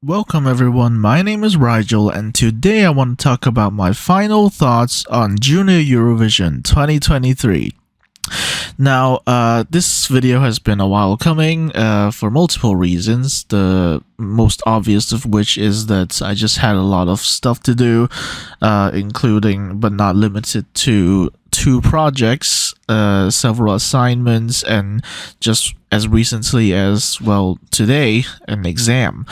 Welcome everyone, my name is Rigel and today I want to talk about my final thoughts on Junior Eurovision 2023. Now, this video has been a while coming for multiple reasons, the most obvious of which is that I just had a lot of stuff to do, including but not limited to 2 projects, several assignments, and just as recently as, well, today, an exam.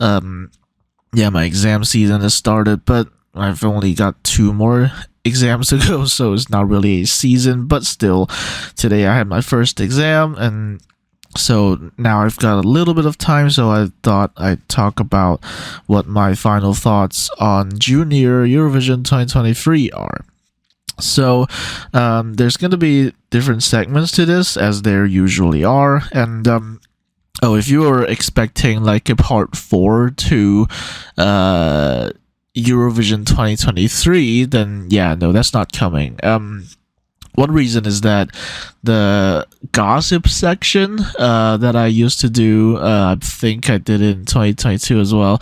Yeah, my exam season has started, but I've only got 2 more exams to go, so it's not really a season, but still, today I had my first exam, and so now I've got a little bit of time, so I thought I'd talk about what my final thoughts on Junior Eurovision 2023 are. So, there's going to be different segments to this, as there usually are, and, if you were expecting, like, a part 4 to, Eurovision 2023, then, yeah, no, that's not coming. One reason is that the gossip section, that I used to do, I think I did it in 2022 as well,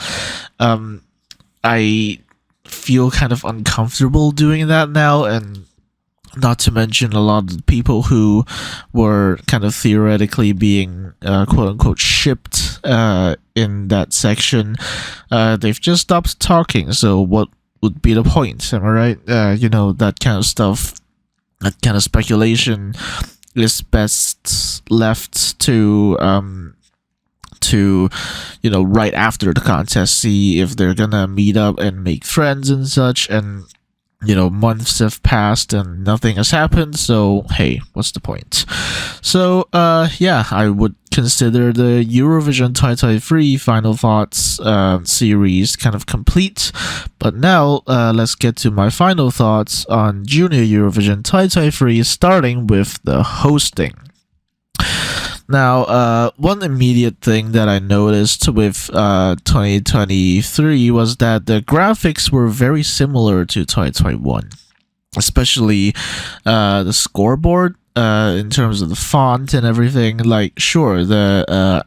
I feel kind of uncomfortable doing that now, and not to mention a lot of the people who were kind of theoretically being quote-unquote shipped in that section, they've just stopped talking, so what would be the point, am I right? That kind of stuff, that kind of speculation is best left to right after the contest, see if they're gonna meet up and make friends and such, and months have passed and nothing has happened, so hey, what's the point? So, yeah, I would consider the Eurovision 2023 Final Thoughts series kind of complete, but now let's get to my final thoughts on Junior Eurovision 2023, starting with the hosting. Now, one immediate thing that I noticed with 2023 was that the graphics were very similar to 2021, especially the scoreboard, in terms of the font and everything. Like, sure, the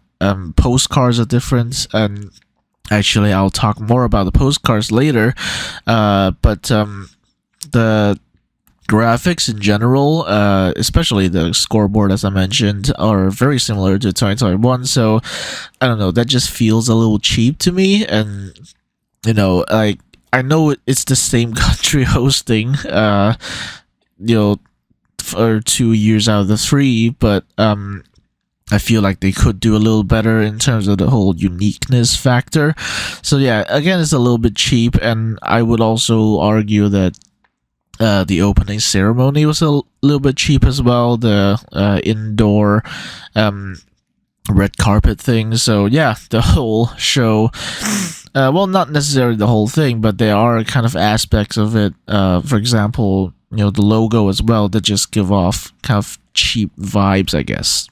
postcards are different, and actually I'll talk more about the postcards later, but the graphics in general, especially the scoreboard, as I mentioned, are very similar to 2021, so I don't know, that just feels a little cheap to me. And like, I know it's the same country hosting, for 2 years out of the 3, but I feel like they could do a little better in terms of the whole uniqueness factor. So yeah, again, it's a little bit cheap, and I would also argue that the opening ceremony was a little bit cheap as well, the indoor red carpet thing. So yeah, the whole show, well, not necessarily the whole thing, but there are kind of aspects of it, for example, the logo as well, that just give off kind of cheap vibes, I guess.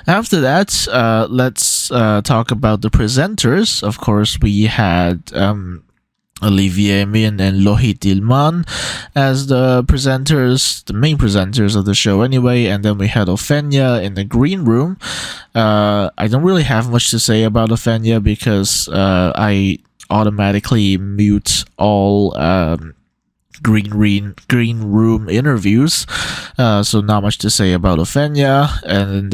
After that, let's talk about the presenters. Of course, we had Olivier Min and Lohit Dilman as the presenters, the main presenters of the show anyway, and then we had Ofenya in the green room. I don't really have much to say about Ofenya because I automatically mute all green room interviews, so not much to say about Ofenya. And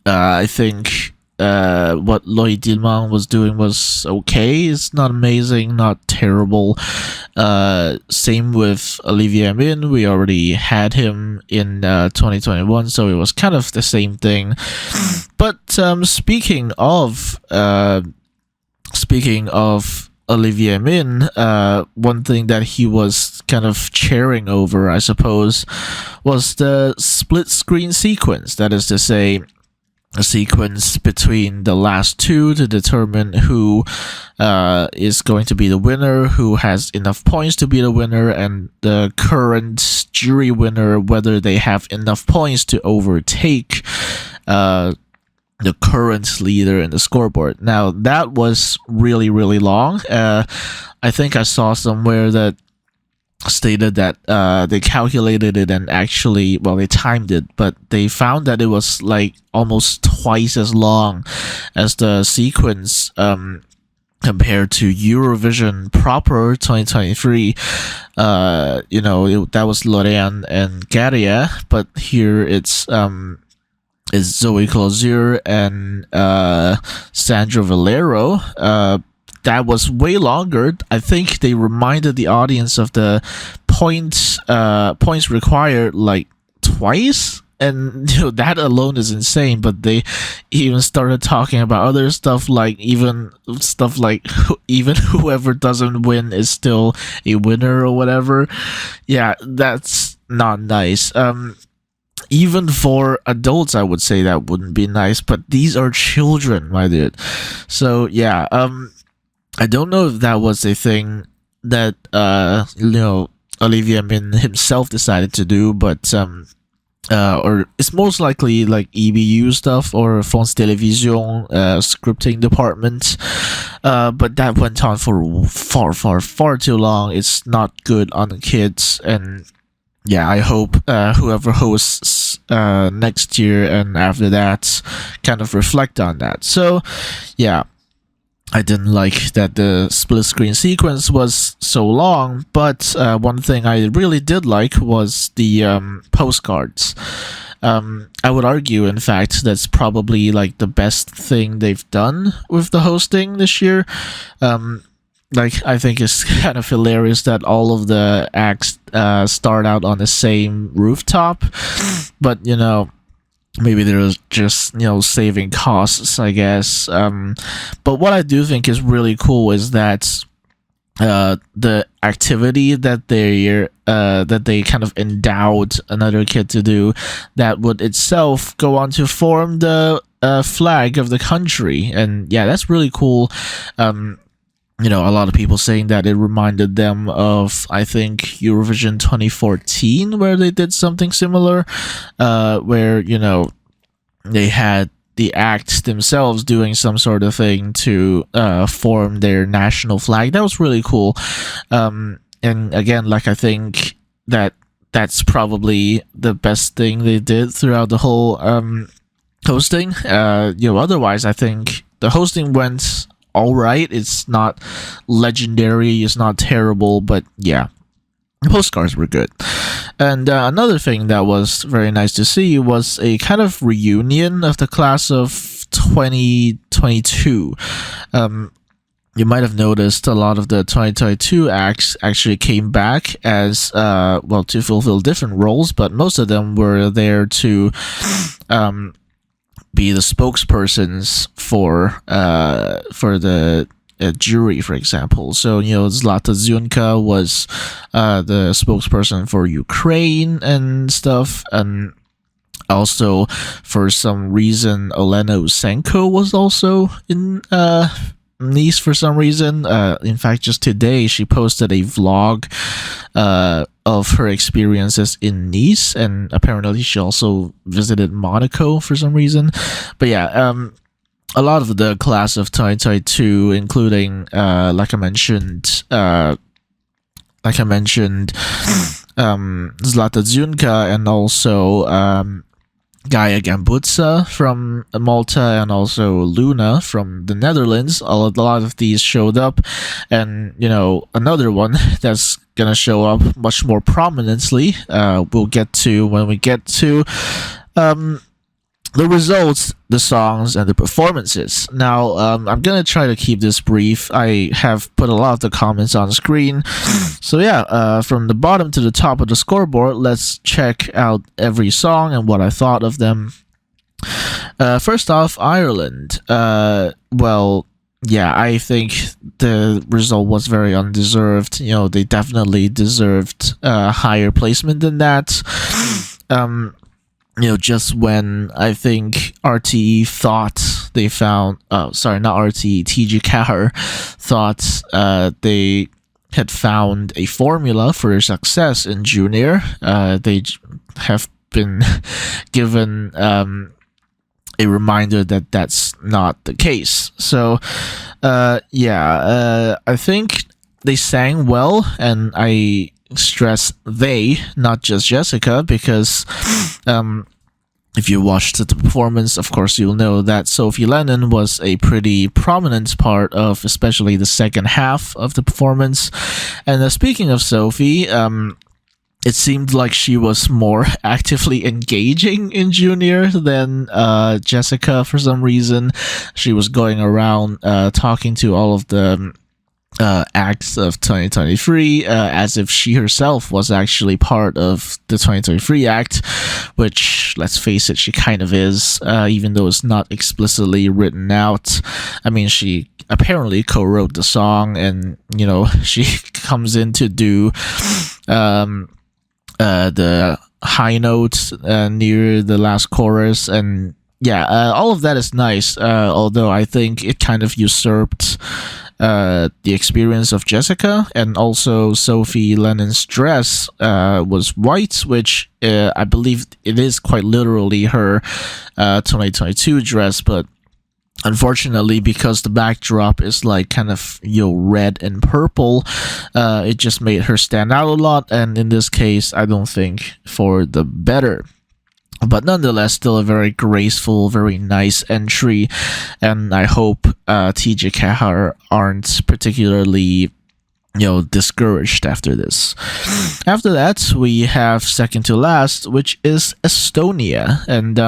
I think what Lohit Dilman was doing was okay. It's not amazing, not terrible. Same with Olivier Min. We already had him in 2021, so it was kind of the same thing. But speaking of Olivier Min, one thing that he was kind of cheering over, I suppose, was the split screen sequence. That is to say, a sequence between the last 2 to determine who is going to be the winner, who has enough points to be the winner, and the current jury winner, whether they have enough points to overtake the current leader in the scoreboard. Now, that was really, really long. I think I saw somewhere that stated that they calculated it and actually, well, they timed it, but they found that it was like almost twice as long as the sequence compared to Eurovision proper 2023. That was Lorraine and Garia, but here it's Zoe Clozier and Sandra Valero. That was way longer. I think they reminded the audience of the points required like twice, and that alone is insane. But they even started talking about other stuff, like even whoever doesn't win is still a winner or whatever. Yeah, that's not nice. Even for adults, I would say that wouldn't be nice, but these are children, my dude. So yeah, I don't know if that was a thing that Olivier Min himself decided to do, but or it's most likely like EBU stuff or France Télévision scripting department. But that went on for far too long. It's not good on the kids, and yeah, I hope whoever hosts next year and after that kind of reflect on that. So yeah, I didn't like that the split screen sequence was so long, but one thing I really did like was the postcards. I would argue, in fact, that's probably like the best thing they've done with the hosting this year. I think it's kind of hilarious that all of the acts start out on the same rooftop, but maybe they're just saving costs, I guess. But what I do think is really cool is that the activity that they kind of endowed another kid to do, that would itself go on to form the flag of the country, and yeah, that's really cool. A lot of people saying that it reminded them of, I think, Eurovision 2014, where they did something similar, where, they had the acts themselves doing some sort of thing to form their national flag. That was really cool. And again, I think that's probably the best thing they did throughout the whole hosting. Otherwise, I think the hosting went all right. It's not legendary, it's not terrible, but yeah, the postcards were good. And another thing that was very nice to see was a kind of reunion of the class of 2022. You might have noticed a lot of the 2022 acts actually came back as to fulfill different roles, but most of them were there to be the spokespersons for the jury, for example. So Zlata Zunka was the spokesperson for Ukraine and stuff, and also for some reason Olena Usenko was also in Nice for some reason. In fact, just today she posted a vlog of her experiences in Nice, and apparently she also visited Monaco for some reason. But yeah, a lot of the class of 2022, including like I mentioned Zlata Zunka, and also Gaia Gambutsa from Malta, and also Luna from the Netherlands. A lot of these showed up, and another one that's gonna show up much more prominently, we'll get to when we get to the results, the songs, and the performances. Now, I'm gonna try to keep this brief. I have put a lot of the comments on screen. So yeah, from the bottom to the top of the scoreboard, let's check out every song and what I thought of them. First off, Ireland. Yeah, I think the result was very undeserved. They definitely deserved a higher placement than that. Just when I think RTE thought they found, not RTE, TG Cahir thought they had found a formula for success in junior, they have been given a reminder that that's not the case. So, I think they sang well, and I stress they, not just Jessica, because if you watched the performance, of course, you'll know that Sophie Lennon was a pretty prominent part of especially the second half of the performance. And speaking of Sophie, it seemed like she was more actively engaging in Junior than Jessica for some reason. She was going around talking to all of the acts of 2023 as if she herself was actually part of the 2023 act, which, let's face it, she kind of is, even though it's not explicitly written out. I mean, she apparently co-wrote the song, and she comes in to do the high notes near the last chorus, and all of that is nice, although I think it kind of usurped the experience of Jessica. And also Sophie Lennon's dress was white, which I believe it is quite literally her 2022 dress, but unfortunately, because the backdrop is like kind of red and purple, it just made her stand out a lot, and in this case I don't think for the better. But nonetheless, still a very graceful, very nice entry, and I hope TJ Kahar aren't particularly discouraged after this. After that, we have second to last, which is Estonia, and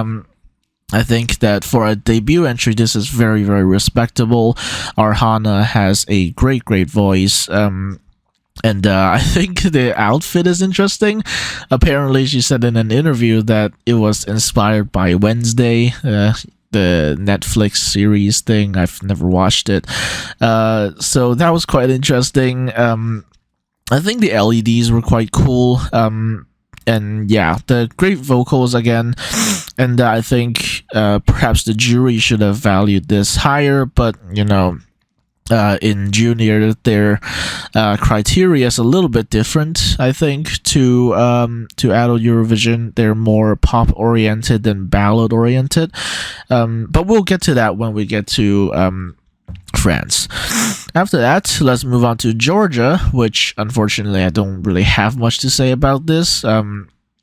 I think that for a debut entry, this is very, very respectable. Arhana has a great, great voice. And I think the outfit is interesting. Apparently, she said in an interview that it was inspired by Wednesday, the Netflix series thing. I've never watched it. So that was quite interesting. I think the LEDs were quite cool. And the great vocals again. And I think perhaps the jury should have valued this higher, but in Junior, their criteria is a little bit different, I think, to adult Eurovision. They're more pop oriented than ballad oriented, but we'll get to that when we get to France. After that, let's move on to Georgia, which unfortunately I don't really have much to say about this.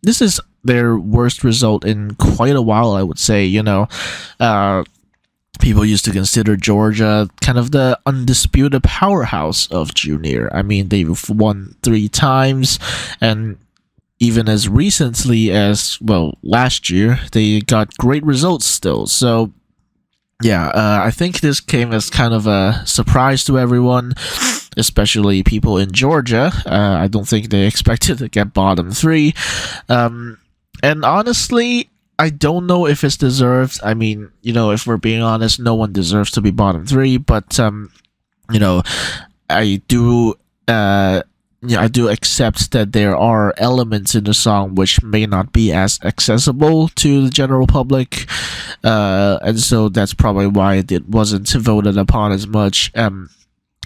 This is their worst result in quite a while, I would say. People used to consider Georgia kind of the undisputed powerhouse of Junior. I mean, they've won 3 times, and even as recently as, last year, they got great results still. So, I think this came as kind of a surprise to everyone, especially people in Georgia. I don't think they expected to get bottom 3. And honestly, I don't know if it's deserved. I mean, if we're being honest, no one deserves to be bottom 3. But I do accept that there are elements in the song which may not be as accessible to the general public, and so that's probably why it wasn't voted upon as much.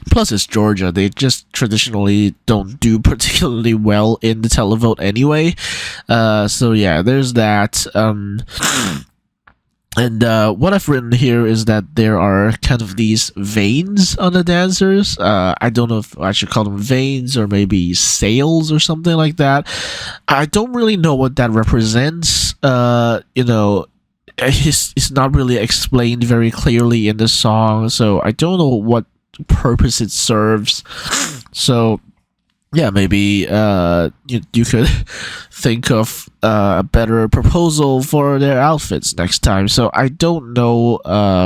Plus, it's Georgia. They just traditionally don't do particularly well in the televote anyway. So there's that. And what I've written here is that there are kind of these veins on the dancers. I don't know if I should call them veins or maybe sails or something like that. I don't really know what that represents. It's not really explained very clearly in the song, so I don't know what purpose it serves. So maybe you could think of a better proposal for their outfits next time. So I don't know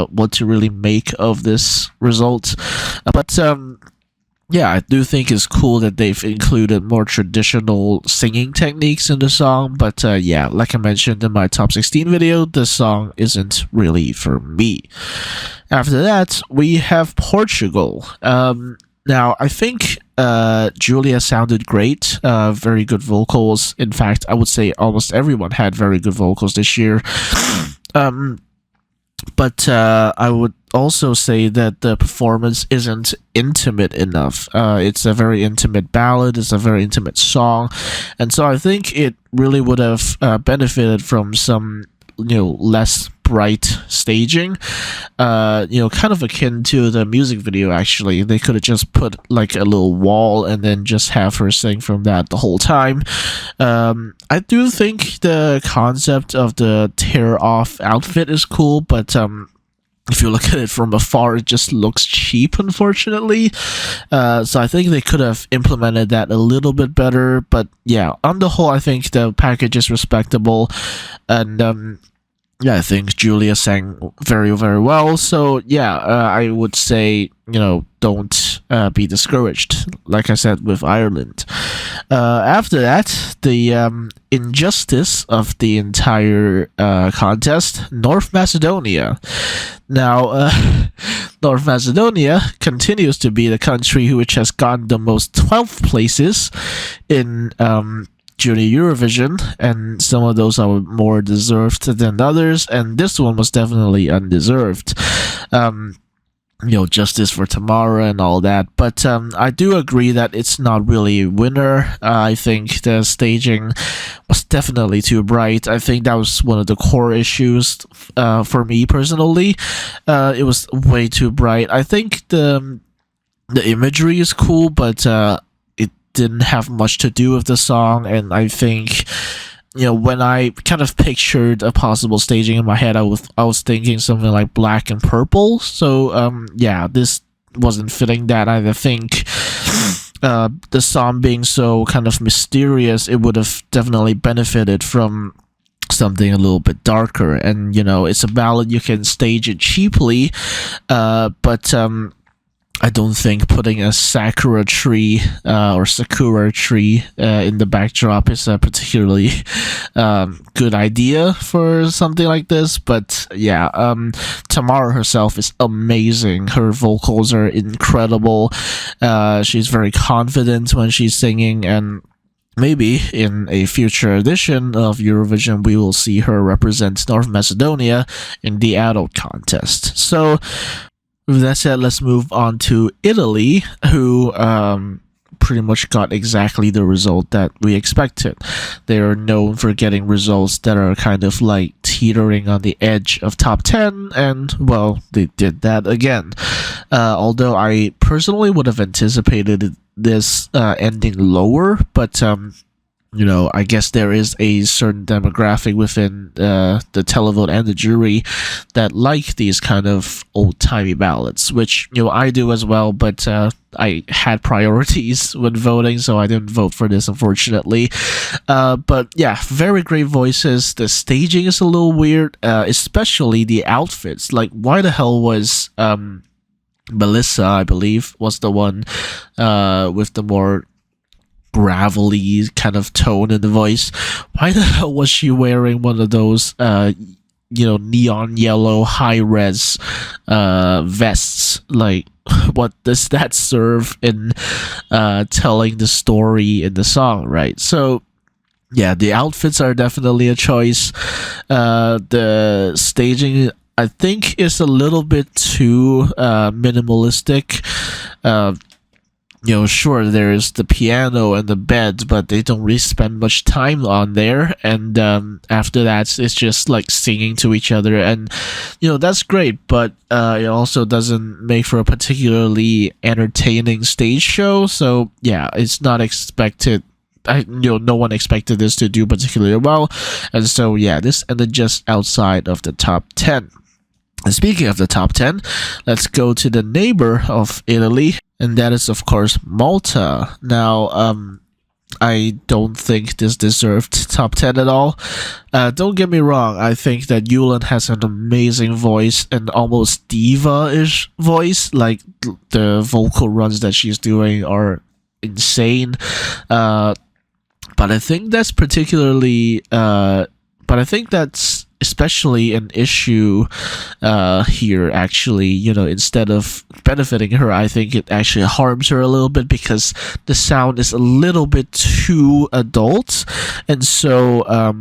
what to really make of this result, but I do think it's cool that they've included more traditional singing techniques in the song. But like I mentioned in my top 16 video, this song isn't really for me. After that, we have Portugal. Now, I think Julia sounded great, very good vocals. In fact, I would say almost everyone had very good vocals this year. But I would also say that the performance isn't intimate enough. It's a very intimate ballad, it's a very intimate song, and so I think it really would have benefited from some less bright staging, kind of akin to the music video. Actually, they could have just put like a little wall and then just have her sing from that the whole time. I do think the concept of the tear off outfit is cool, but if you look at it from afar, it just looks cheap, unfortunately. So I think they could have implemented that a little bit better. But yeah, on the whole, I think the package is respectable. And yeah, I think Julia sang very, very well. So yeah, I would say, don't be discouraged, like I said, with Ireland. After that, the injustice of the entire contest, North Macedonia. Now, North Macedonia continues to be the country which has gotten the most 12th places in Junior Eurovision, and some of those are more deserved than others, and this one was definitely undeserved. Justice for Tamara and all that, but I do agree that it's not really a winner. I think the staging was definitely too bright. I think that was one of the core issues for me personally. It was way too bright. I think the imagery is cool, but it didn't have much to do with the song, and I think when I kind of pictured a possible staging in my head, I was thinking something like black and purple. So yeah, this wasn't fitting that. I think the song being so kind of mysterious, it would have definitely benefited from something a little bit darker. And it's a ballad, you can stage it cheaply, but I don't think putting a sakura tree or sakura tree in the backdrop is a particularly good idea for something like this. But yeah, Tamara herself is amazing. Her vocals are incredible. She's very confident when she's singing, and maybe in a future edition of Eurovision, we will see her represent North Macedonia in the adult contest. So with that said, let's move on to Italy, who pretty much got exactly the result that we expected. They are known for getting results that are kind of like teetering on the edge of top 10, and well, they did that again. Although I personally would have anticipated this ending lower, but I guess there is a certain demographic within the televote and the jury that like these kind of old-timey ballads, which, I do as well, but I had priorities when voting, so I didn't vote for this, unfortunately. But yeah, very great voices. The staging is a little weird, especially the outfits. Like, why the hell was Melissa, I believe, was the one with the more gravelly kind of tone in the voice? Why the hell was she wearing one of those neon yellow high res vests? Like, what does that serve in telling the story in the song, right? So yeah, the outfits are definitely a choice. The staging, I think, is a little bit too minimalistic. Sure, there's the piano and the bed, but they don't really spend much time on there. And after that, it's just like singing to each other. And, that's great, but it also doesn't make for a particularly entertaining stage show. So, yeah, it's not expected. No one expected this to do particularly well. And so, yeah, this ended just outside of the top 10. And speaking of the top 10, let's go to the neighbor of Italy, and that is, of course, Malta. Now, I don't think this deserved top 10 at all. Don't get me wrong, I think that Yulan has an amazing voice, and almost diva-ish voice. Like, the vocal runs that she's doing are insane. But I think that's especially an issue here, actually. Instead of benefiting her, I think it actually harms her a little bit, because the sound is a little bit too adult, and so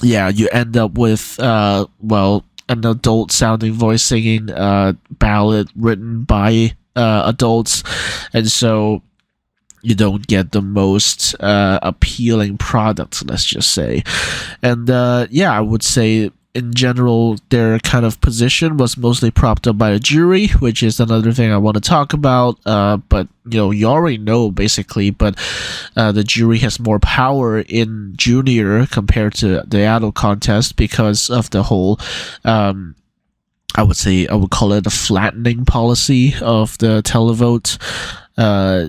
yeah, you end up with an adult sounding voice singing ballad written by adults. And so you don't get the most appealing product, let's just say. And yeah, I would say in general their kind of position was mostly propped up by a jury, which is another thing I want to talk about. But you already know basically, but the jury has more power in junior compared to the adult contest because of the whole I would say I would call it a flattening policy of the televote.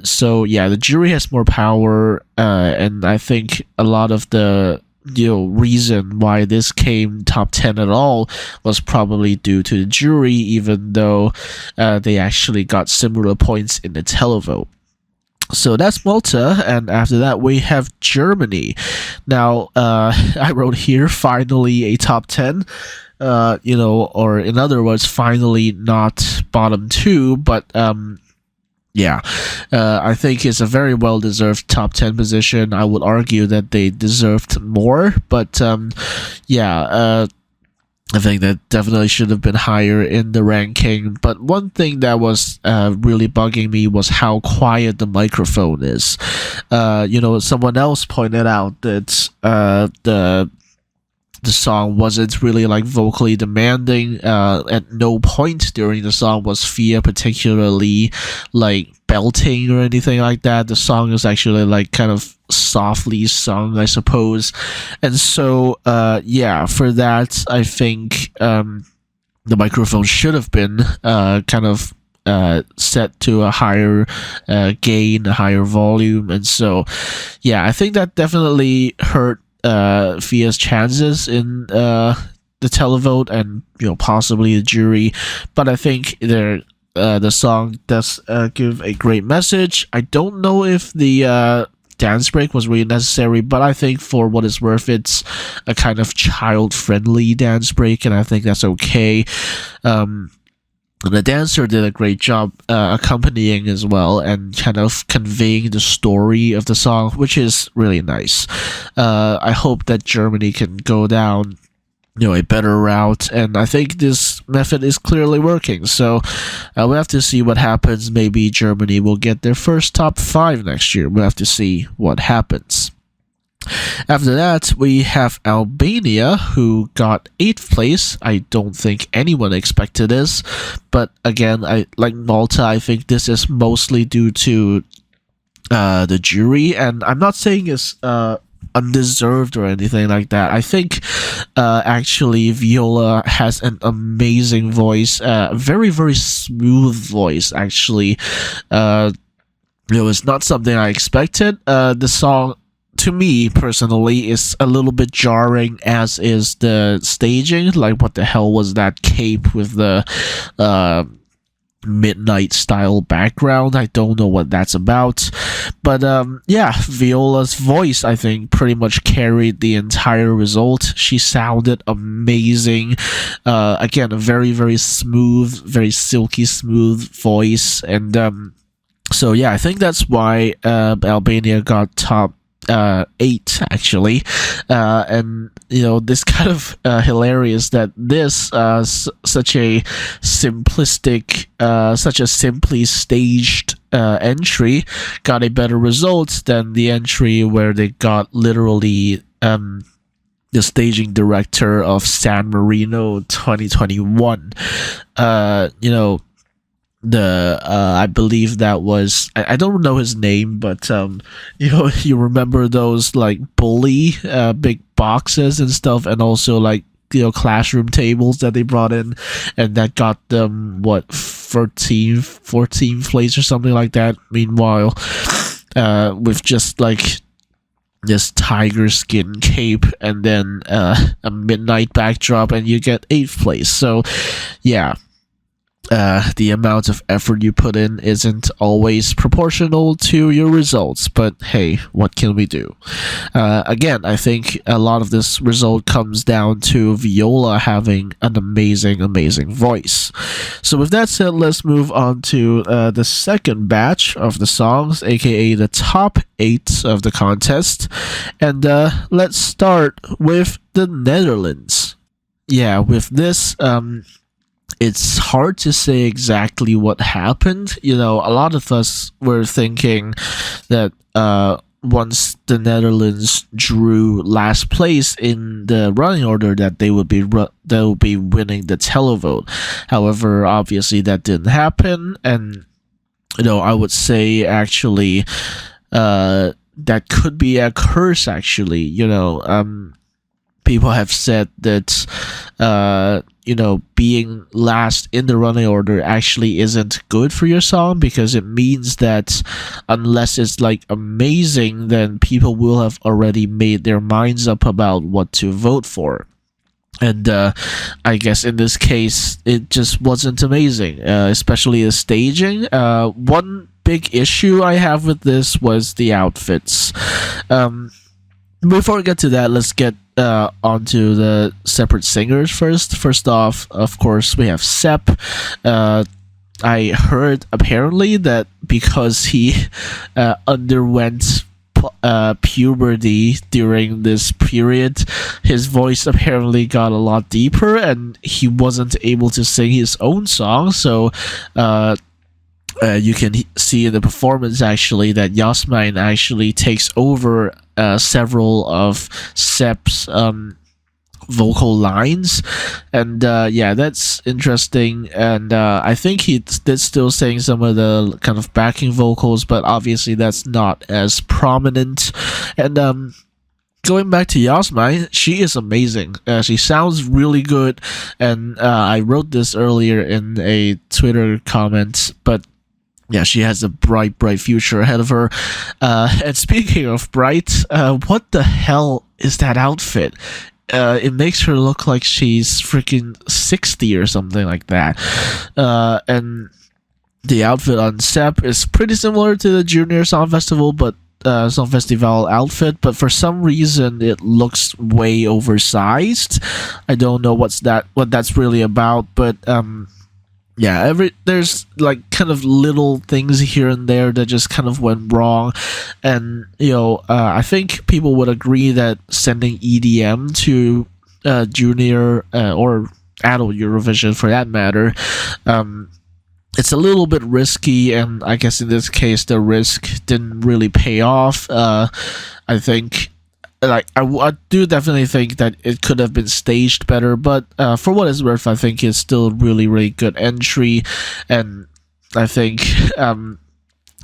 So yeah, the jury has more power, and I think a lot of the reason why this came top 10 at all was probably due to the jury, even though they actually got similar points in the televote. So that's Malta, and after that we have Germany. Now, I wrote here finally a top 10. Or in other words, finally not bottom two, but yeah, I think it's a very well-deserved top 10 position. I would argue that they deserved more, but yeah, I think that definitely should have been higher in the ranking. But one thing that was really bugging me was how quiet the microphone is. Someone else pointed out that the song wasn't really like vocally demanding. At no point during the song was Fia particularly like belting or anything like that. The song is actually like kind of softly sung, I suppose. And so yeah, for that I think the microphone should have been kind of set to a higher gain, a higher volume. And so yeah, I think that definitely hurt Fia's chances in the televote and possibly the jury. But I think the song does give a great message. I don't know if the dance break was really necessary, but I think for what it's worth, it's a kind of child-friendly dance break, and I think that's okay. The dancer did a great job accompanying as well and kind of conveying the story of the song, which is really nice. I hope that Germany can go down a better route, and I think this method is clearly working. So we'll have to see what happens. Maybe Germany will get their first top 5 next year. We'll have to see what happens. After that, we have Albania, who got 8th place. I don't think anyone expected this, but again, like Malta, I think this is mostly due to the jury, and I'm not saying it's undeserved or anything like that. I think actually Viola has an amazing voice, very, very smooth voice, actually. It's not something I expected. The song, to me personally, is a little bit jarring, as is the staging. Like, what the hell was that cape with the midnight style background? I don't know what that's about. But yeah, Viola's voice, I think, pretty much carried the entire result. She sounded amazing. Again, a very, very smooth, very silky smooth voice. And so yeah, I think that's why Albania got top 8 actually. And this kind of hilarious that this such a simplistic, such a simply staged entry got a better result than the entry where they got literally the staging director of San Marino 2021. I believe that was, I don't know his name, but you remember those like bully big boxes and stuff, and also like classroom tables that they brought in, and that got them what 14th place or something like that. Meanwhile, with just like this tiger skin cape and then a midnight backdrop, and you get 8th place. So yeah, the amount of effort you put in isn't always proportional to your results, but hey, what can we do? Again, I think a lot of this result comes down to Viola having an amazing voice. So with that said, let's move on to the second batch of the songs, aka the top 8 of the contest, and let's start with the Netherlands. Yeah, with this it's hard to say exactly what happened. A lot of us were thinking that once the Netherlands drew last place in the running order, that they would be winning the televote. However, obviously that didn't happen, and I would say actually, that could be a curse. Actually, people have said that being last in the running order actually isn't good for your song, because it means that unless it's like amazing, then people will have already made their minds up about what to vote for. And I guess in this case, it just wasn't amazing, especially the staging. One big issue I have with this was the outfits. Before we get to that, let's get onto the separate singers first. First off, of course, we have Sepp. I heard apparently that because he underwent puberty during this period, his voice apparently got a lot deeper, and he wasn't able to sing his own song. So you can see in the performance actually that Yasmine actually takes over several of Sepp's vocal lines, and yeah, that's interesting. And I think he did still sing some of the kind of backing vocals, but obviously that's not as prominent. And going back to Yasmine, she is amazing. She sounds really good, and I wrote this earlier in a Twitter comment, but yeah, she has a bright future ahead of her. And speaking of bright, what the hell is that outfit? It makes her look like she's freaking 60 or something like that. And the outfit on Sepp is pretty similar to the Junior Song Festival, but Song Festival outfit, but for some reason it looks way oversized. I don't know what that's really about, but yeah, there's like kind of little things here and there that just kind of went wrong. And I think people would agree that sending EDM to junior or adult Eurovision for that matter, it's a little bit risky, and I guess in this case the risk didn't really pay off. I think I do definitely think that it could have been staged better, but for what it's worth, I think it's still a really good entry, and I think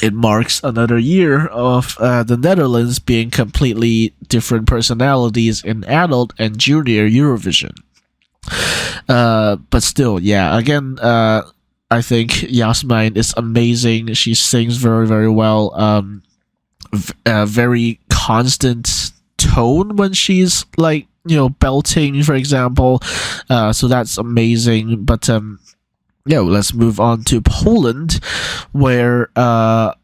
it marks another year of the Netherlands being completely different personalities in adult and junior Eurovision. But still, yeah, again, I think Yasmine is amazing. She sings very well. Very constant tone when she's like belting, for example, so that's amazing. But yeah, let's move on to Poland, where I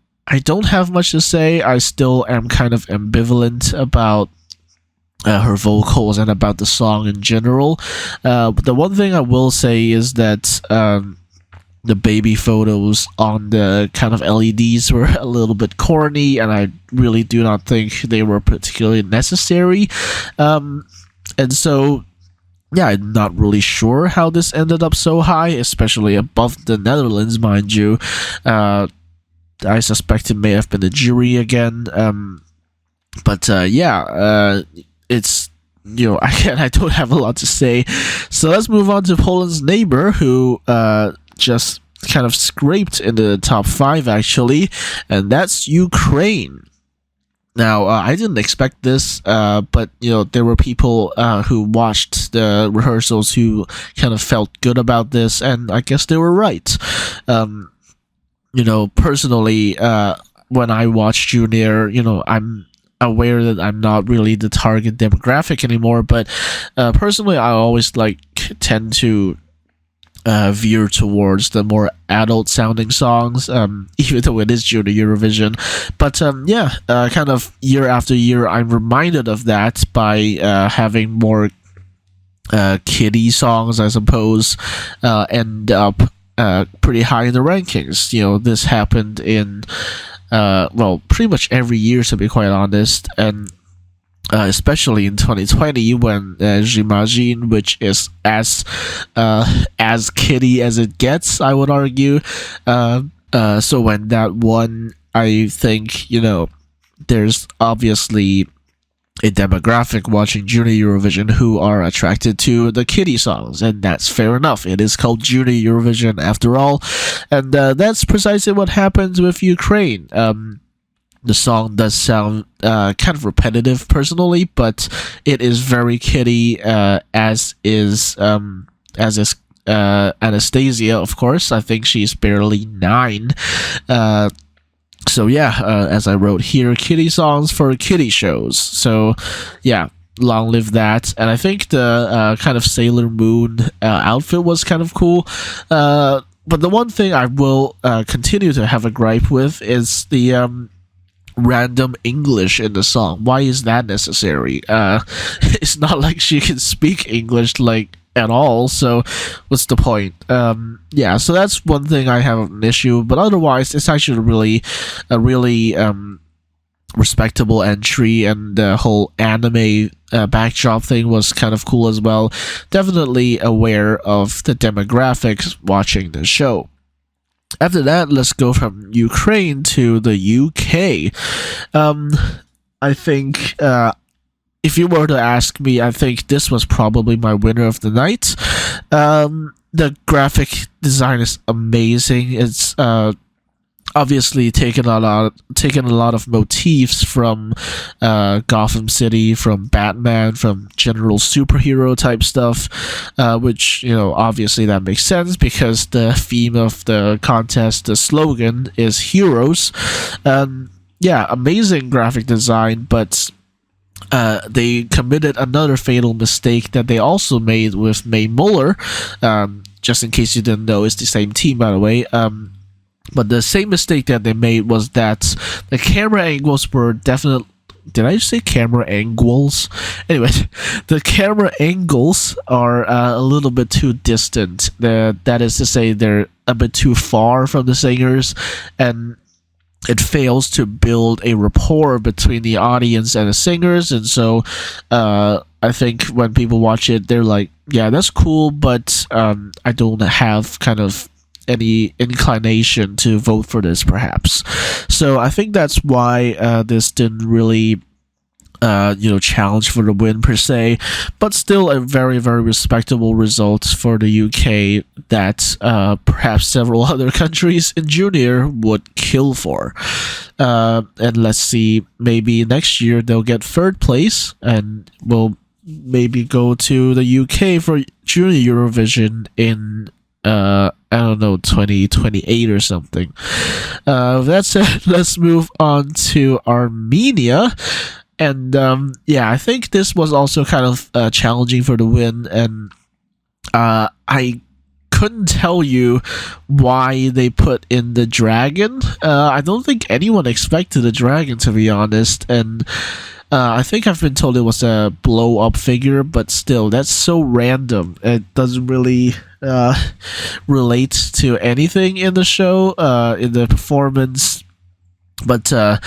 don't have much to say. I still am kind of ambivalent about her vocals and about the song in general. But the one thing I will say is that the baby photos on the kind of LEDs were a little bit corny, and I really do not think they were particularly necessary. And so, yeah, I'm not really sure how this ended up so high, especially above the Netherlands, mind you. I suspect it may have been the jury again. But yeah, it's again, I don't have a lot to say. So let's move on to Poland's neighbor, who just kind of scraped into the top 5 actually, and that's Ukraine. Now, I didn't expect this, but there were people who watched the rehearsals who kind of felt good about this, and I guess they were right. Personally, when I watch Junior, I'm aware that I'm not really the target demographic anymore, but personally, I always tend to veer towards the more adult sounding songs, even though it is Junior Eurovision. But yeah, kind of year after year, I'm reminded of that by having more kiddie songs, I suppose, end up pretty high in the rankings. This happened in well, pretty much every year, to be quite honest. And especially in 2020 when J'imagine, which is as kiddie as it gets, I would argue. So when that won, I think, there's obviously a demographic watching Junior Eurovision who are attracted to the kiddie songs, and that's fair enough. It is called Junior Eurovision after all, and that's precisely what happens with Ukraine. The song does sound kind of repetitive personally, but it is very kiddie, as is Anastasia, of course. I think she's barely 9. So yeah, as I wrote here, kiddie songs for kiddie shows. So yeah, long live that. And I think the kind of Sailor Moon outfit was kind of cool. But the one thing I will continue to have a gripe with is the random English in the song. Why is that necessary? It's not like she can speak English at all, so what's the point? Yeah, so that's one thing I have an issue, but otherwise it's actually a really respectable entry, and the whole anime backdrop thing was kind of cool as well. Definitely aware of the demographics watching the show. After that, let's go from Ukraine to the UK. I think if you were to ask me, I think this was probably my winner of the night. The graphic design is amazing. It's obviously taken a lot of motifs from Gotham City, from Batman, from general superhero type stuff, which obviously that makes sense because the theme of the contest, the slogan is heroes. Yeah, amazing graphic design, but they committed another fatal mistake that they also made with May Muller. Just in case you didn't know, it's the same team, by the way. But the same mistake that they made was that the camera angles were definitely... Did I say camera angles? Anyway, the camera angles are a little bit too distant. That is to say, they're a bit too far from the singers, and it fails to build a rapport between the audience and the singers. And so I think when people watch it, they're like, yeah, that's cool, but I don't have kind of any inclination to vote for this, perhaps. So I think that's why this didn't really challenge for the win per se, but still a very, very respectable result for the UK that perhaps several other countries in junior would kill for. And let's see, maybe next year they'll get 3rd place and will maybe go to the UK for junior Eurovision in I don't know, 2028 or something. That's it. Let's move on to Armenia. And yeah, I think this was also kind of challenging for the win, and I couldn't tell you why they put in the dragon. I don't think anyone expected the dragon, to be honest, and I think I've been told it was a blow-up figure, but still, that's so random. It doesn't really relate to anything in the show, in the performance. But I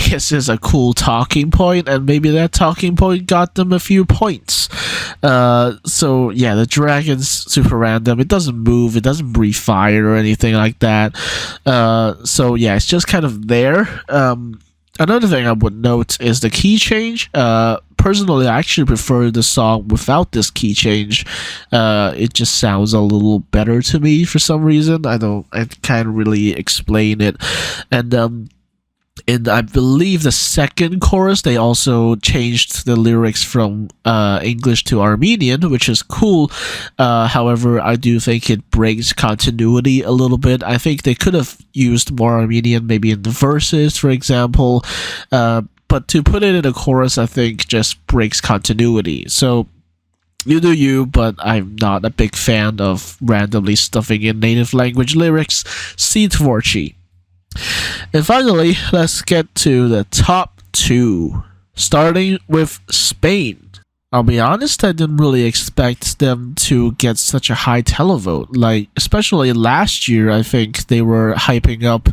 guess it's a cool talking point, and maybe that talking point got them a few points. So yeah, the dragon's super random. It doesn't move, it doesn't breathe fire or anything like that. So yeah, it's just kind of there. Another thing I would note is the key change. Personally, I actually prefer the song without this key change. It just sounds a little better to me for some reason. I can't really explain it. And in, I believe, the second chorus, they also changed the lyrics from English to Armenian, which is cool. However, I do think it breaks continuity a little bit. I think they could have used more Armenian, maybe in the verses, for example. But to put it in a chorus, I think just breaks continuity. So you do you, but I'm not a big fan of randomly stuffing in native language lyrics. See Tvorchi. And finally, let's get to the top 2, starting with Spain. I'll be honest, I didn't really expect them to get such a high televote. Especially last year, I think they were hyping up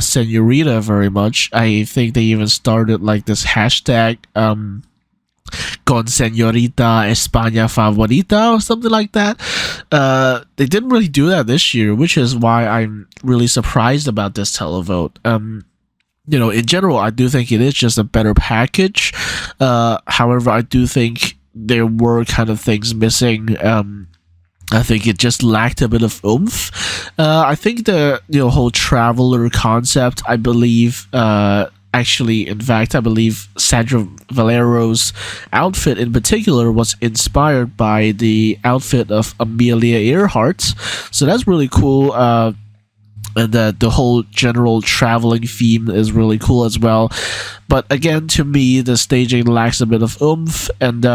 Senorita very much. I think they even started this hashtag Con Señorita España Favorita or something like that. They didn't really do that this year, which is why I'm really surprised about this televote. In general, I do think it is just a better package. However, I do think there were kind of things missing. I think it just lacked a bit of oomph. I think the whole traveler concept, I believe, actually, in fact, I believe Sandra Valero's outfit in particular was inspired by the outfit of Amelia Earhart. So that's really cool. And the whole general traveling theme is really cool as well. But again, to me, the staging lacks a bit of oomph, and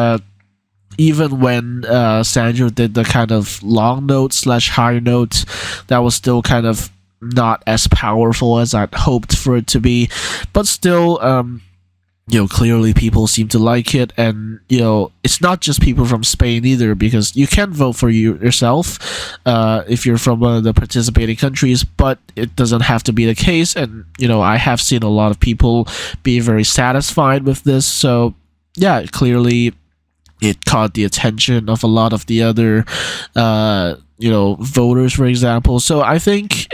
even when Sandra did the kind of long notes / high notes, that was still kind of not as powerful as I'd hoped for it to be. But still, clearly people seem to like it, and it's not just people from Spain either, because you can vote for yourself if you're from one of the participating countries, but it doesn't have to be the case. And I have seen a lot of people be very satisfied with this, so yeah, clearly it caught the attention of a lot of the other voters, for example. So I think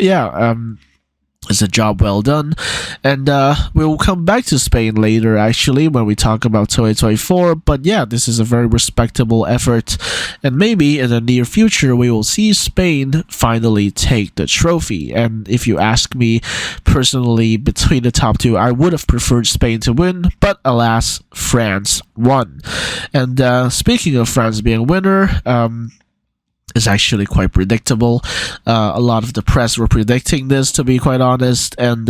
it's a job well done, and we'll come back to Spain later, actually, when we talk about 2024. But yeah, this is a very respectable effort, and maybe in the near future we will see Spain finally take the trophy. And if you ask me personally, between the top two, I would have preferred Spain to win, but alas, France won. And speaking of France being a winner, is actually quite predictable. A lot of the press were predicting this, to be quite honest, and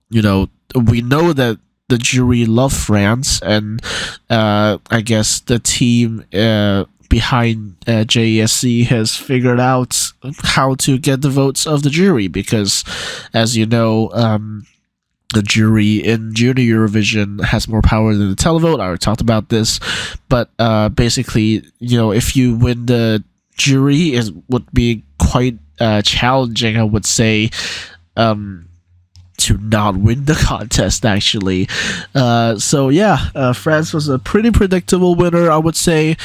we know that the jury love France, and I guess the team behind JESC has figured out how to get the votes of the jury, because, as you know, the jury in Junior Eurovision has more power than the televote. I already talked about this, but basically, if you win the jury, would be quite challenging, I would say, to not win the contest, actually. So yeah, France was a pretty predictable winner, I would say.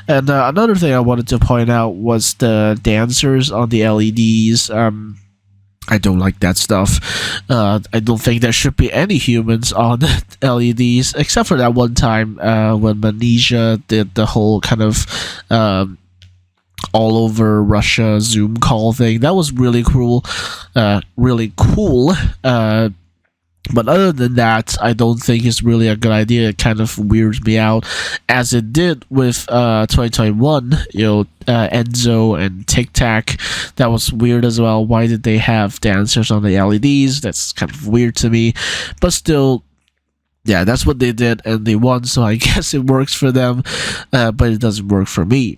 And another thing I wanted to point out was the dancers on the LEDs. I don't like that stuff. I don't think there should be any humans on LEDs, except for that one time when Manisha did the whole kind of all over Russia Zoom call thing. That was really cool. But other than that, I don't think it's really a good idea. It kind of weirds me out, as it did with 2021. Enzo and Tic Tac. That was weird as well. Why did they have dancers on the LEDs? That's kind of weird to me. But still, yeah, that's what they did, and they won. So I guess it works for them, but it doesn't work for me.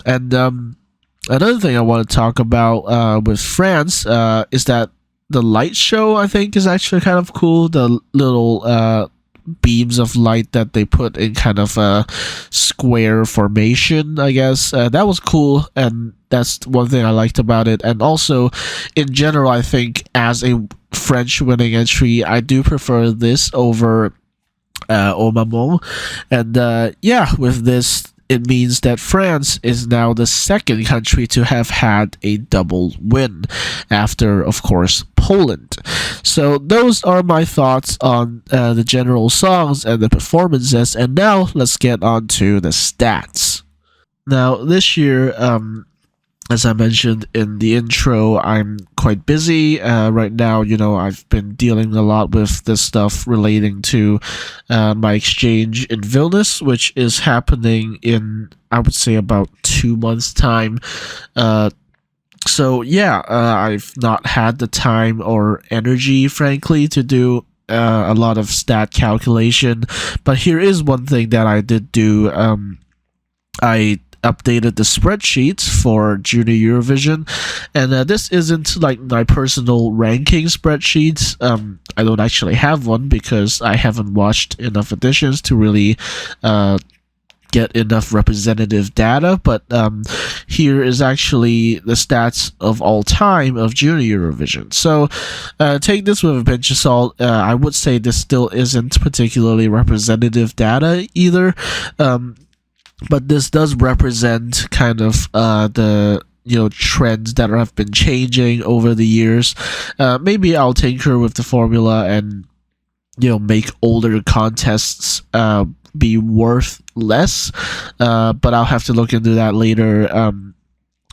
And another thing I want to talk about with France is that the light show, I think, is actually kind of cool. The little beams of light that they put in kind of a square formation, I guess. That was cool, and that's one thing I liked about it. And also, in general, I think as a French winning entry, I do prefer this over Au Maman. And yeah, with this, it means that France is now the second country to have had a double win, after, of course, Poland. So those are my thoughts on the general songs and the performances, and now let's get on to the stats. Now, this year, as I mentioned in the intro, I'm quite busy right now. I've been dealing a lot with this stuff relating to my exchange in Vilnius, which is happening in, I would say, about 2 months' time. So yeah, I've not had the time or energy, frankly, to do a lot of stat calculation. But here is one thing that I did do. I updated the spreadsheets for Junior Eurovision, and this isn't like my personal ranking spreadsheets. I don't actually have one because I haven't watched enough editions to really get enough representative data, but here is actually the stats of all time of Junior Eurovision. So take this with a pinch of salt. I would say this still isn't particularly representative data either, but this does represent kind of the trends that have been changing over the years. Maybe I'll tinker with the formula and make older contests be worth less, but I'll have to look into that later.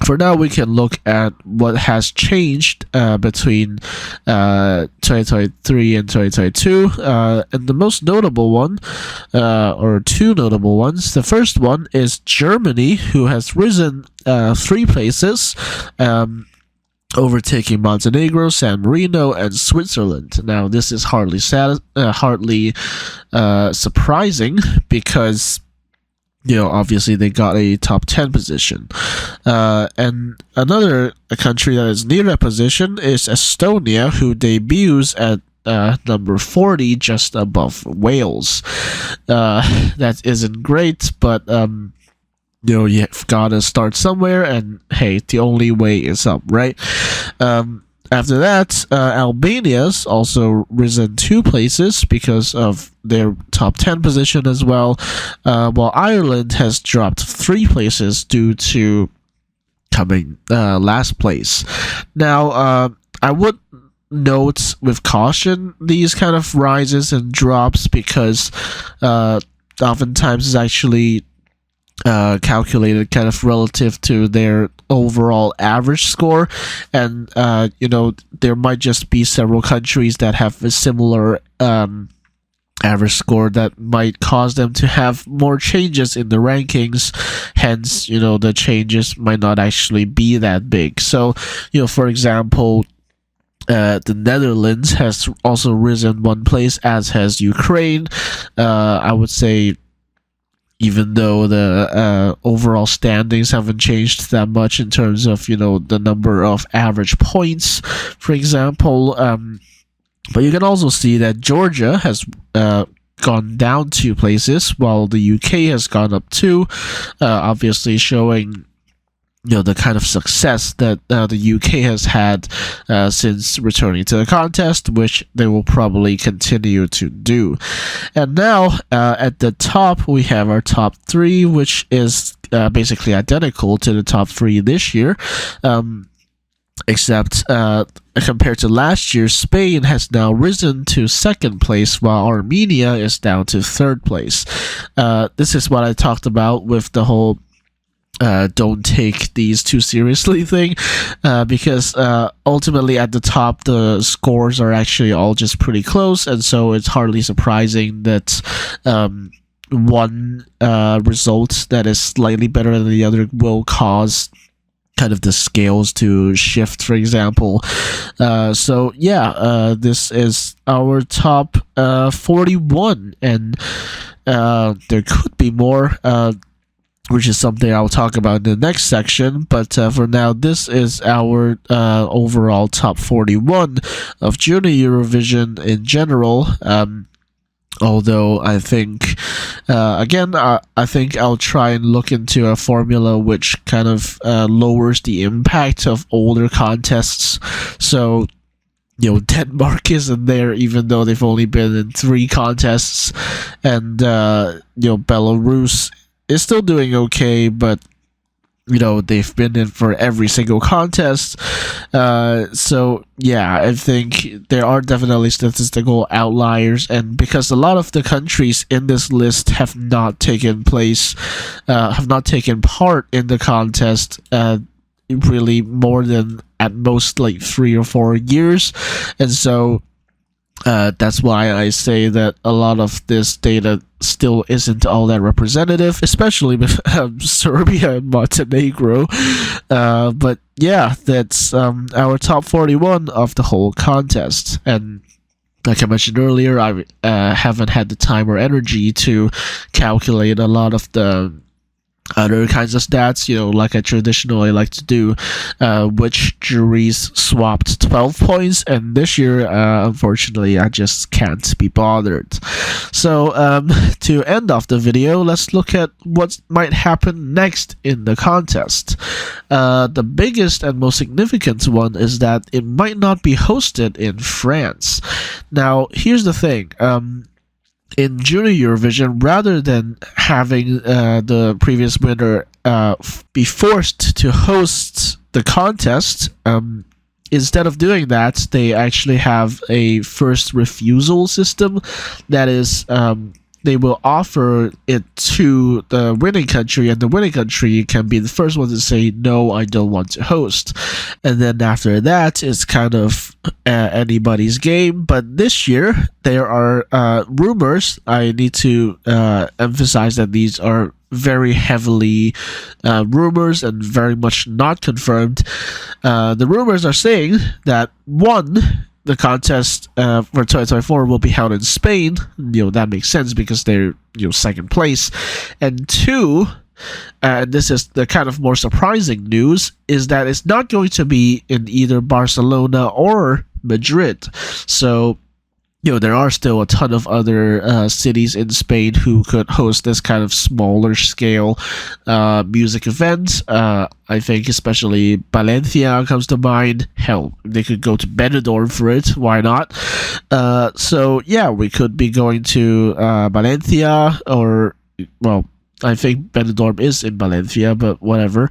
For now, we can look at what has changed between 2023 and 2022, and the most notable one, or two notable ones. The first one is Germany, who has risen 3 places, overtaking Montenegro, San Marino, and Switzerland. Now, this is hardly surprising because obviously they got a top 10 position. And another country that is near that position is Estonia, who debuts at number 40, just above Wales. That isn't great, but you've got to start somewhere, and hey, the only way is up, right? After that, Albania's also risen 2 places because of their top 10 position as well, while Ireland has dropped 3 places due to coming last place. Now, I would note with caution these kind of rises and drops because oftentimes it's actually calculated kind of relative to their overall average score, and there might just be several countries that have a similar average score that might cause them to have more changes in the rankings. Hence, the changes might not actually be that big. So, for example, the Netherlands has also risen 1 place, as has Ukraine. I would say, even though the overall standings haven't changed that much in terms of the number of average points, for example, but you can also see that Georgia has gone down 2 places, while the UK has gone up 2, obviously showing the kind of success that the UK has had since returning to the contest, which they will probably continue to do. And now, at the top, we have our top 3, which is basically identical to the top 3 this year, except compared to last year, Spain has now risen to 2nd place, while Armenia is down to 3rd place. This is what I talked about with the whole don't take these too seriously thing, because ultimately at the top the scores are actually all just pretty close, and so it's hardly surprising that one result that is slightly better than the other will cause kind of the scales to shift, for example. So yeah, this is our top 41, and there could be more, which is something I'll talk about in the next section. But for now, this is our overall top 41 of Junior Eurovision in general. Although I think, I think I'll try and look into a formula which kind of lowers the impact of older contests. So, Denmark isn't there, even though they've only been in 3 contests, and Belarus is still doing okay, but they've been in for every single contest. So yeah, I think there are definitely statistical outliers, and because a lot of the countries in this list have not taken part in the contest really more than at most like 3 or 4 years, and so that's why I say that a lot of this data still isn't all that representative, especially with Serbia and Montenegro. But yeah, that's our top 41 of the whole contest. And like I mentioned earlier, I haven't had the time or energy to calculate a lot of the other kinds of stats, like I traditionally like to do, which juries swapped 12 points, and this year, unfortunately, I just can't be bothered. So, to end off the video, let's look at what might happen next in the contest. The biggest and most significant one is that it might not be hosted in France. Now, here's the thing. In Junior Eurovision, rather than having the previous winner be forced to host the contest, instead of doing that, they actually have a first refusal system. That is, they will offer it to the winning country, and the winning country can be the first one to say, no, I don't want to host. And then after that, it's kind of anybody's game. But this year, there are rumors. I need to emphasize that these are very heavily rumors and very much not confirmed. The rumors are saying that, one, the contest for 2024 will be held in Spain. That makes sense because they're second place. And two, and this is the kind of more surprising news, is that it's not going to be in either Barcelona or Madrid. So there are still a ton of other cities in Spain who could host this kind of smaller scale music event. I think especially Valencia comes to mind. Hell, they could go to Benidorm for it. Why not? So yeah, we could be going to Valencia, or, well, I think Benidorm is in Valencia, but whatever.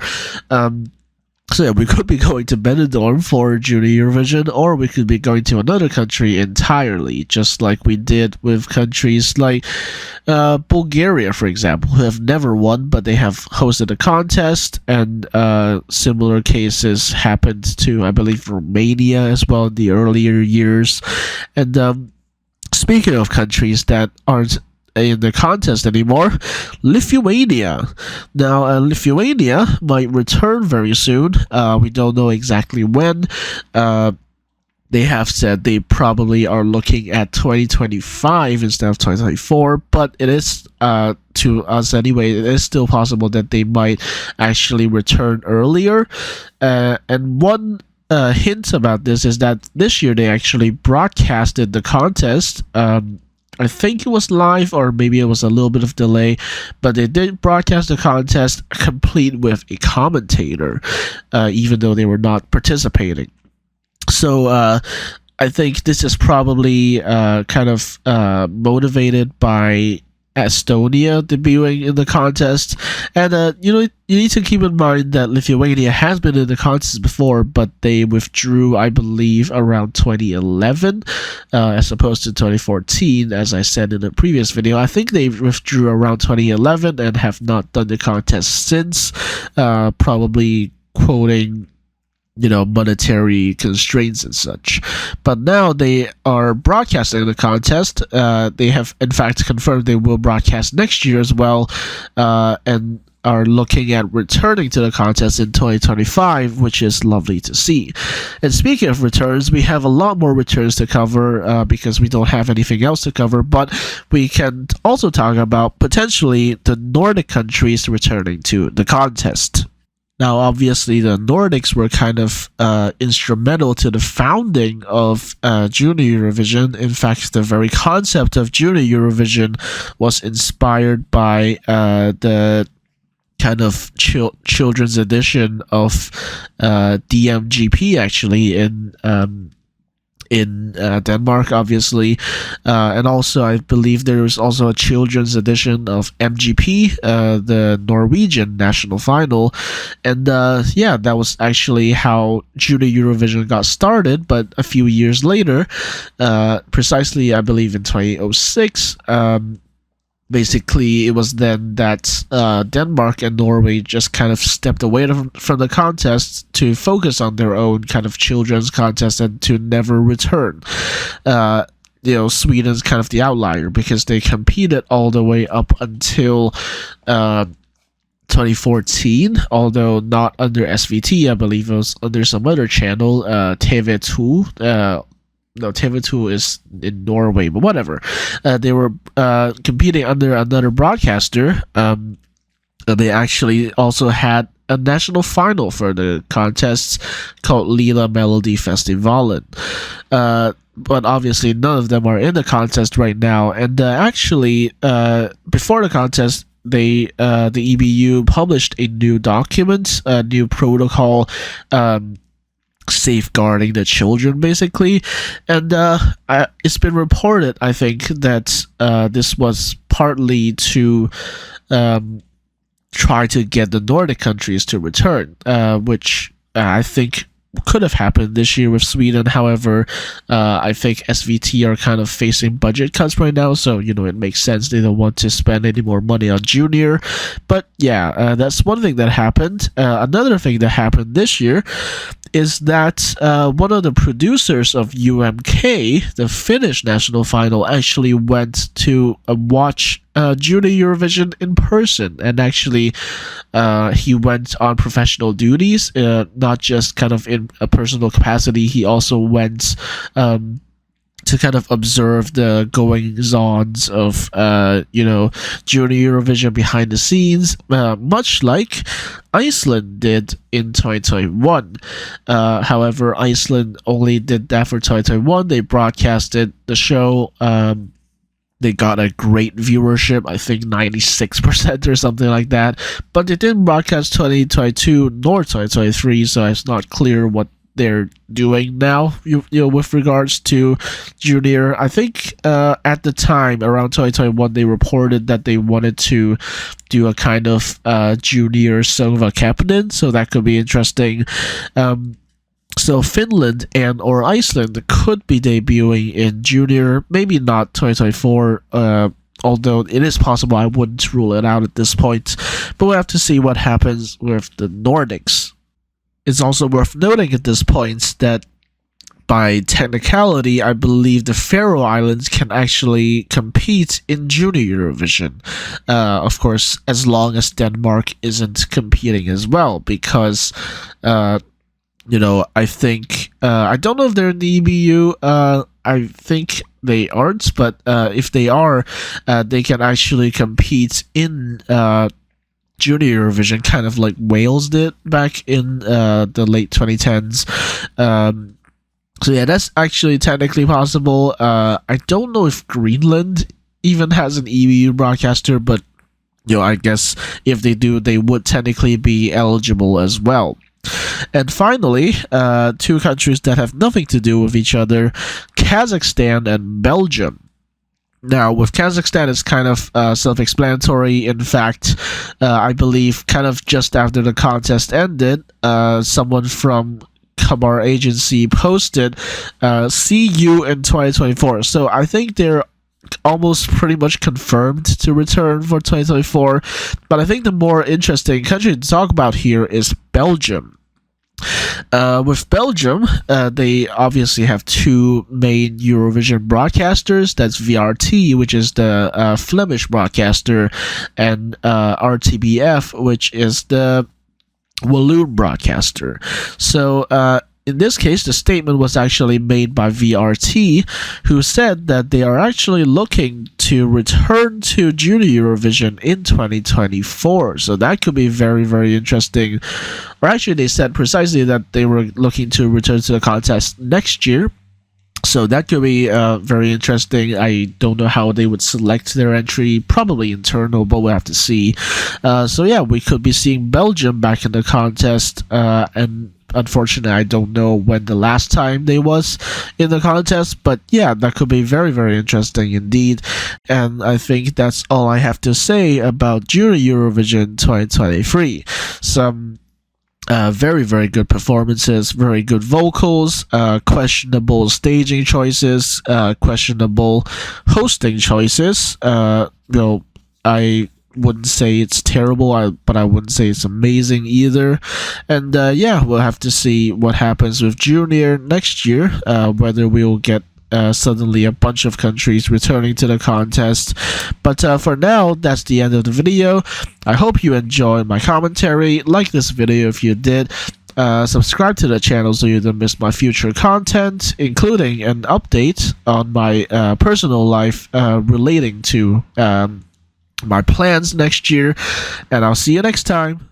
So yeah, we could be going to Benidorm for Junior Eurovision, or we could be going to another country entirely, just like we did with countries like Bulgaria, for example, who have never won, but they have hosted a contest, and similar cases happened to, I believe, Romania as well in the earlier years. And speaking of countries that aren't in the contest anymore, Lithuania. Now, Lithuania might return very soon. We don't know exactly when. They have said they probably are looking at 2025 instead of 2024, but it is, to us anyway, it is still possible that they might actually return earlier. And one hint about this is that this year they actually broadcasted the contest. I think it was live, or maybe it was a little bit of delay, but they did broadcast the contest complete with a commentator, even though they were not participating. So I think this is probably kind of motivated by Estonia debuting in the contest. And you need to keep in mind that Lithuania has been in the contest before, but they withdrew, I believe, around 2011 as opposed to 2014, as I said in a previous video. I think they withdrew around 2011 and have not done the contest since, probably quoting monetary constraints and such. But now they are broadcasting the contest. They have, in fact, confirmed they will broadcast next year as well, and are looking at returning to the contest in 2025, which is lovely to see. And speaking of returns, we have a lot more returns to cover because we don't have anything else to cover, but we can also talk about potentially the Nordic countries returning to the contest. Now, obviously, the Nordics were kind of instrumental to the founding of Junior Eurovision. In fact, the very concept of Junior Eurovision was inspired by the kind of children's edition of DMGP, actually, in Denmark, obviously, and also I believe there was also a children's edition of MGP, the Norwegian national final, and yeah, that was actually how Junior Eurovision got started. But a few years later, precisely I believe in 2006, basically, it was then that Denmark and Norway just kind of stepped away from the contest to focus on their own kind of children's contest and to never return. Sweden's kind of the outlier because they competed all the way up until 2014, although not under SVT. I believe it was under some other channel, TV2. No, TV2 is in Norway, but whatever. They were competing under another broadcaster, They actually also had a national final for the contests called Lila Melody Festivalen. But obviously, none of them are in the contest right now. And actually, before the contest, the EBU published a new document, a new protocol, safeguarding the children, basically. And it's been reported, I think, that this was partly to try to get the Nordic countries to return, which I think could have happened this year with Sweden. However, I think SVT are kind of facing budget cuts right now, so it makes sense they don't want to spend any more money on junior. But yeah, that's one thing that happened. Another thing that happened this year is that one of the producers of UMK, the Finnish national final, actually went to watch Junior Eurovision in person, and actually he went on professional duties, not just kind of in a personal capacity. He also went to kind of observe the goings-ons of Junior Eurovision behind the scenes, much like Iceland did in 2021. However, Iceland only did that for 2021. They broadcasted the show. They got a great viewership, I think 96% or something like that. But they didn't broadcast 2022 nor 2023, so it's not clear what they're doing now, with regards to junior. I think at the time, around 2021, they reported that they wanted to do a kind of junior Silva Captain, so that could be interesting. So Finland and or Iceland could be debuting in junior, maybe not 2024, although it is possible. I wouldn't rule it out at this point, but we'll have to see what happens with the Nordics. It's also worth noting at this point that by technicality, I believe the Faroe Islands can actually compete in Junior Eurovision. Of course, as long as Denmark isn't competing as well, because I think I don't know if they're in the EBU. I think they aren't, but if they are, they can actually compete in Junior Eurovision, kind of like Wales did back in the late 2010s. So yeah, that's actually technically possible. I don't know if Greenland even has an EBU broadcaster, but I guess if they do, they would technically be eligible as well. And finally, two countries that have nothing to do with each other, Kazakhstan and Belgium. Now, with Kazakhstan, it's kind of self-explanatory. In fact, I believe kind of just after the contest ended, someone from Kamar Agency posted, see you in 2024. So I think they're almost pretty much confirmed to return for 2024. But I think the more interesting country to talk about here is Belgium. With Belgium, they obviously have two main Eurovision broadcasters. That's VRT, which is the Flemish broadcaster, and RTBF, which is the Walloon broadcaster. So in this case, the statement was actually made by VRT, who said that they are actually looking to return to Junior Eurovision in 2024. So that could be very, very interesting. Or actually, they said precisely that they were looking to return to the contest next year. So that could be very interesting. I don't know how they would select their entry. Probably internal, but we'll have to see. So yeah, we could be seeing Belgium back in the contest. And unfortunately, I don't know when the last time they was in the contest. But yeah, that could be very, very interesting indeed. And I think that's all I have to say about Junior Eurovision 2023. Some very, very good performances, very good vocals, questionable staging choices, questionable hosting choices. I wouldn't say it's terrible, but I wouldn't say it's amazing either. And yeah, we'll have to see what happens with Junior next year, whether we'll get suddenly a bunch of countries returning to the contest. But for now, that's the end of the video. I hope you enjoyed my commentary. Like this video if you did. Subscribe to the channel so you don't miss my future content, including an update on my personal life relating to my plans next year, and I'll see you next time.